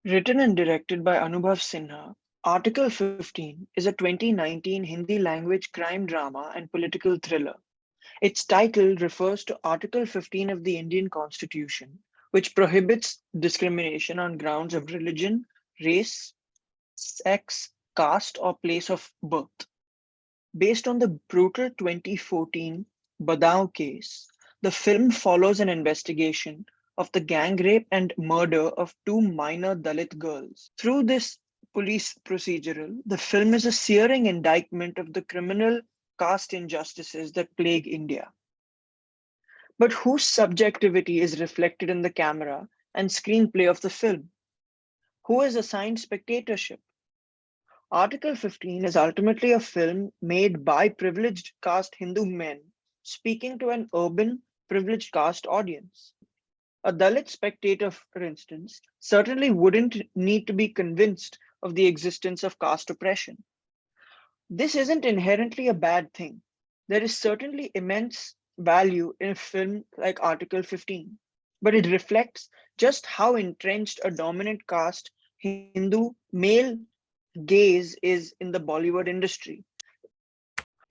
Written and directed by Anubhav Sinha, Article 15 is a 2019 Hindi language crime drama and political thriller. Its title refers to Article 15 of the Indian Constitution, which prohibits discrimination on grounds of religion, race, sex, caste, or place of birth. Based on the brutal 2014 Badao case, the film follows an investigation of the gang rape and murder of two minor Dalit girls. Through this police procedural, the film is a searing indictment of the criminal caste injustices that plague India. But whose subjectivity is reflected in the camera and screenplay of the film? Who is assigned spectatorship? Article 15 is ultimately a film made by privileged caste Hindu men speaking to an urban privileged caste audience. A Dalit spectator, for instance, certainly wouldn't need to be convinced of the existence of caste oppression. This isn't inherently a bad thing. There is certainly immense value in a film like Article 15, but it reflects just how entrenched a dominant caste Hindu male gaze is in the Bollywood industry.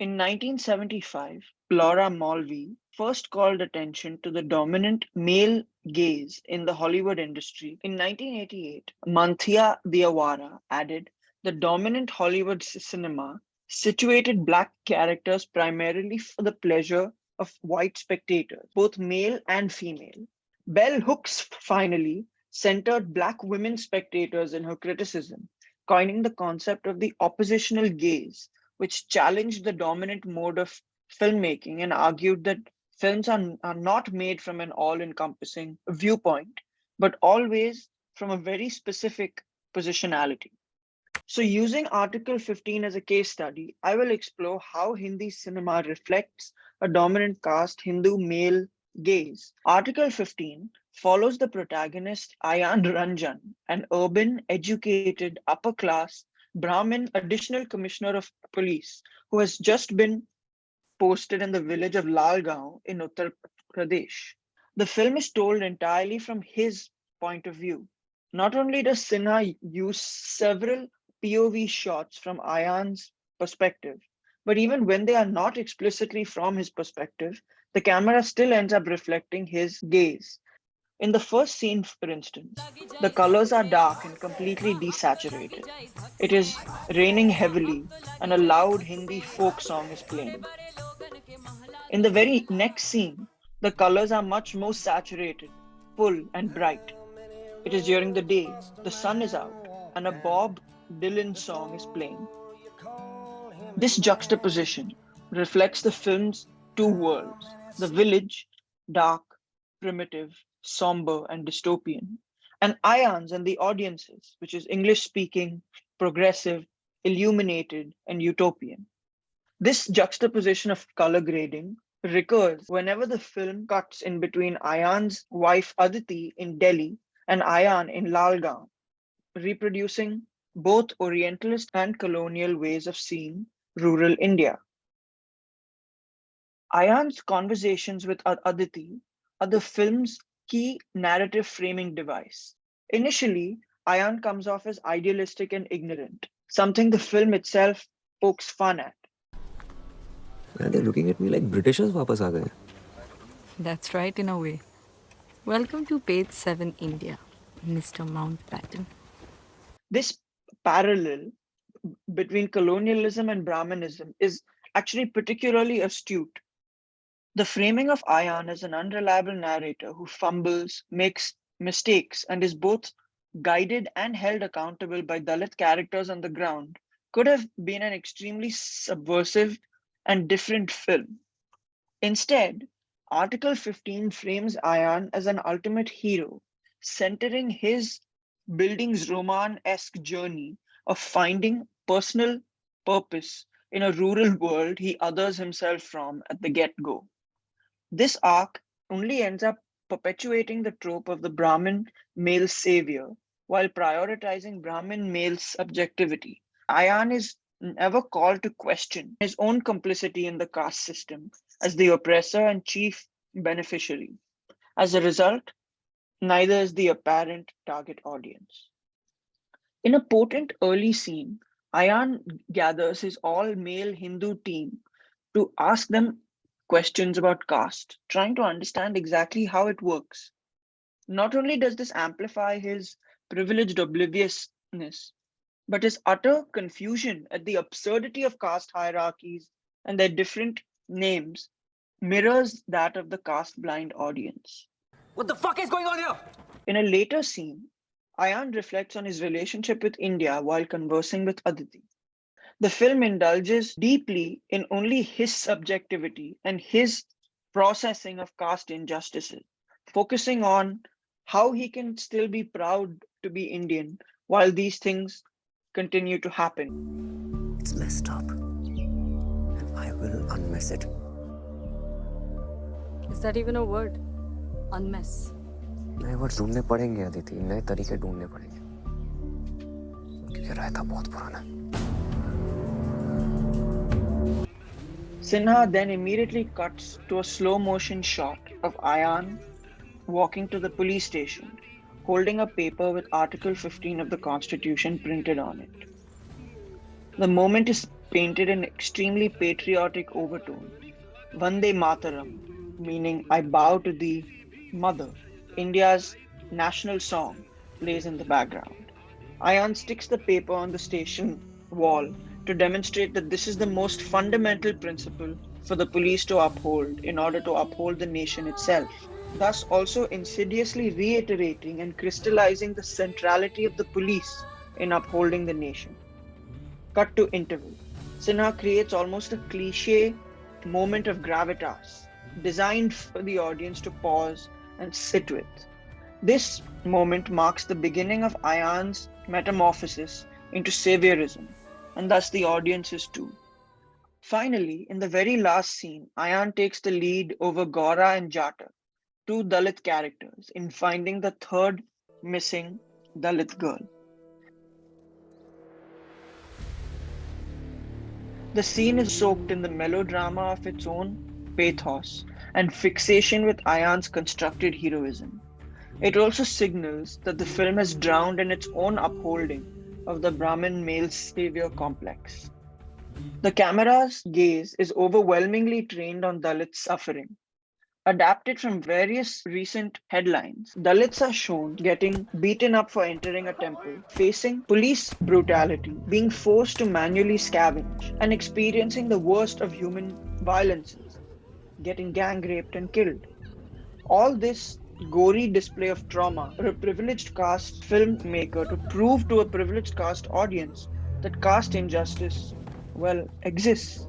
In 1975, Laura Mulvey first called attention to the dominant male gaze in the Hollywood industry. In 1988, Manthia Diawara added the dominant Hollywood cinema situated black characters primarily for the pleasure of white spectators, both male and female. Bell Hooks finally centered black women spectators in her criticism, coining the concept of the oppositional gaze, which challenged the dominant mode of filmmaking and argued that films are not made from an all encompassing viewpoint, but always from a very specific positionality. So, using Article 15 as a case study, I will explore how Hindi cinema reflects a dominant caste Hindu male gaze. Article 15 follows the protagonist Ayan Ranjan, an urban, educated, upper class Brahmin additional commissioner of police who has just been posted in the village of Lalgaon in Uttar Pradesh. The film is told entirely from his point of view. Not only does Sinha use several POV shots from Ayan's perspective, but even when they are not explicitly from his perspective, the camera still ends up reflecting his gaze. In the first scene, for instance, the colors are dark and completely desaturated. It is raining heavily, and a loud Hindi folk song is playing. In the very next scene, the colors are much more saturated, full, and bright. It is during the day, the sun is out, and a Bob Dylan song is playing. This juxtaposition reflects the film's two worlds: the village, dark, primitive, somber, and dystopian, and Ions and the audiences, which is English speaking, progressive, illuminated, and utopian. This juxtaposition of color grading recurs whenever the film cuts in between Ayan's wife Aditi in Delhi and Ayan in Lalgaon, reproducing both Orientalist and colonial ways of seeing rural India. Ayan's conversations with Aditi are the film's key narrative framing device. Initially, Ayan comes off as idealistic and ignorant, something the film itself pokes fun at. And they're looking at me like Britishers वापस आ गए. That's right, in a way. Welcome to page 7 India, Mr. Mountbatten. This parallel between colonialism and Brahmanism is actually particularly astute. The framing of Ayan as an unreliable narrator who fumbles, makes mistakes, and is both guided and held accountable by Dalit characters on the ground could have been an extremely subversive and different film. Instead, Article 15 frames Ayan as an ultimate hero, centering his Buildings Roman esque journey of finding personal purpose in a rural world he others himself from at the get go. This arc only ends up perpetuating the trope of the Brahmin male savior while prioritizing Brahmin male subjectivity. Ayan is never called to question his own complicity in the caste system as the oppressor and chief beneficiary. As a result, neither is the apparent target audience. In a potent early scene, Ayan gathers his all male Hindu team to ask them questions about caste, trying to understand exactly how it works. Not only does this amplify his privileged obliviousness, but his utter confusion at the absurdity of caste hierarchies and their different names mirrors that of the caste blind audience. What the fuck is going on here? In a later scene, Ayan reflects on his relationship with India while conversing with Aditi. The film indulges deeply in only his subjectivity and his processing of caste injustices, focusing on how he can still be proud to be Indian while these things continue to happen. It's messed up. And I will unmess it. Is that even a word? Unmess. नए word ढूंढने पड़ेंगे अदिति, नए तरीके ढूंढने पड़ेंगे क्योंकि रायता बहुत पुराना है. Sinha then immediately cuts to a slow motion shot of Ayan walking to the police station, holding a paper with Article 15 of the Constitution printed on it. The moment is painted in extremely patriotic overtones. Vande Mataram, meaning I bow to thee, Mother, India's national song, plays in the background. Ayan sticks the paper on the station wall to demonstrate that this is the most fundamental principle for the police to uphold in order to uphold the nation itself, thus also insidiously reiterating and crystallizing the centrality of the police in upholding the nation. Cut to interval. Sinha creates almost a cliche moment of gravitas, designed for the audience to pause and sit with. This moment marks the beginning of Ayan's metamorphosis into saviorism, and thus the audience's too. Finally, in the very last scene, Ayan takes the lead over Gora and Jata, two Dalit characters, in finding the third missing Dalit girl. The scene is soaked in the melodrama of its own pathos and fixation with Ayan's constructed heroism. It also signals that the film has drowned in its own upholding of the Brahmin male savior complex. The camera's gaze is overwhelmingly trained on Dalits' suffering. Adapted from various recent headlines, Dalits are shown getting beaten up for entering a temple, facing police brutality, being forced to manually scavenge, and experiencing the worst of human violences, getting gang raped and killed. All this gory display of trauma for a privileged caste filmmaker to prove to a privileged caste audience that caste injustice, well, exists.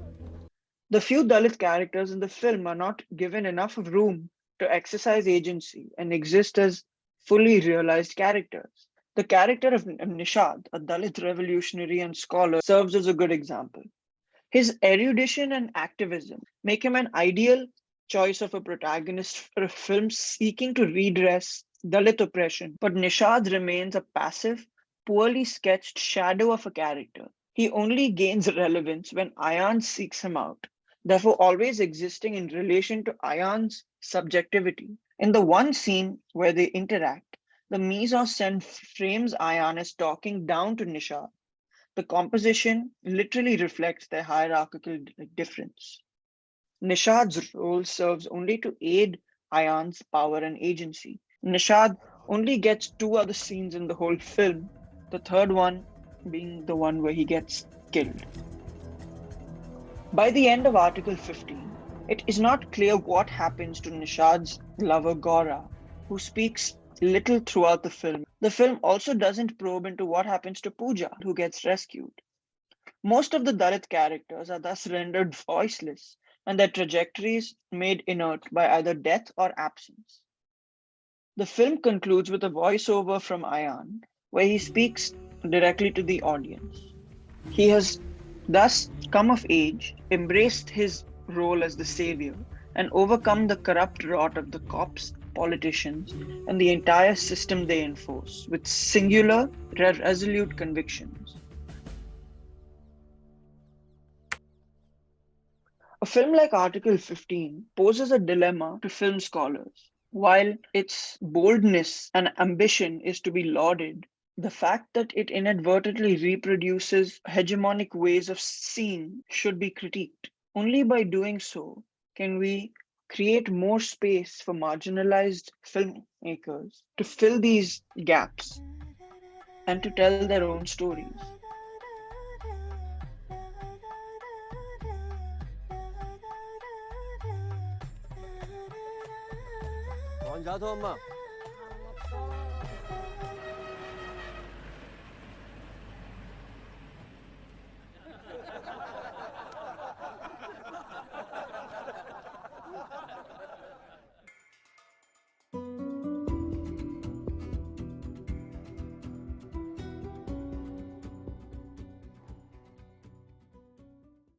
The few Dalit characters in the film are not given enough room to exercise agency and exist as fully realized characters. The character of Nishad, a Dalit revolutionary and scholar, serves as a good example. His erudition and activism make him an ideal choice of a protagonist for a film seeking to redress Dalit oppression, but Nishad remains a passive, poorly sketched shadow of a character. He only gains relevance when Ayan seeks him out, therefore always existing in relation to Ayan's subjectivity. In the one scene where they interact, the mise en scène frames Ayan as talking down to Nishad. The composition literally reflects their hierarchical difference. Nishad's role serves only to aid Ayan's power and agency. Nishad only gets two other scenes in the whole film, the third one being the one where he gets killed. By the end of Article 15, it is not clear what happens to Nishad's lover Gora, who speaks little throughout the film. The film also doesn't probe into what happens to Pooja, who gets rescued. Most of the Dalit characters are thus rendered voiceless and their trajectories made inert by either death or absence. The film concludes with a voiceover from Ayan, where he speaks directly to the audience. He has thus come of age, embraced his role as the savior, and overcome the corrupt rot of the cops, politicians, and the entire system they enforce with singular, resolute convictions. A film like Article 15 poses a dilemma to film scholars. While its boldness and ambition is to be lauded, The fact that it inadvertently reproduces hegemonic ways of seeing should be critiqued. Only by doing so can we create more space for marginalized filmmakers to fill these gaps and to tell their own stories. कौन जा दो अम्मा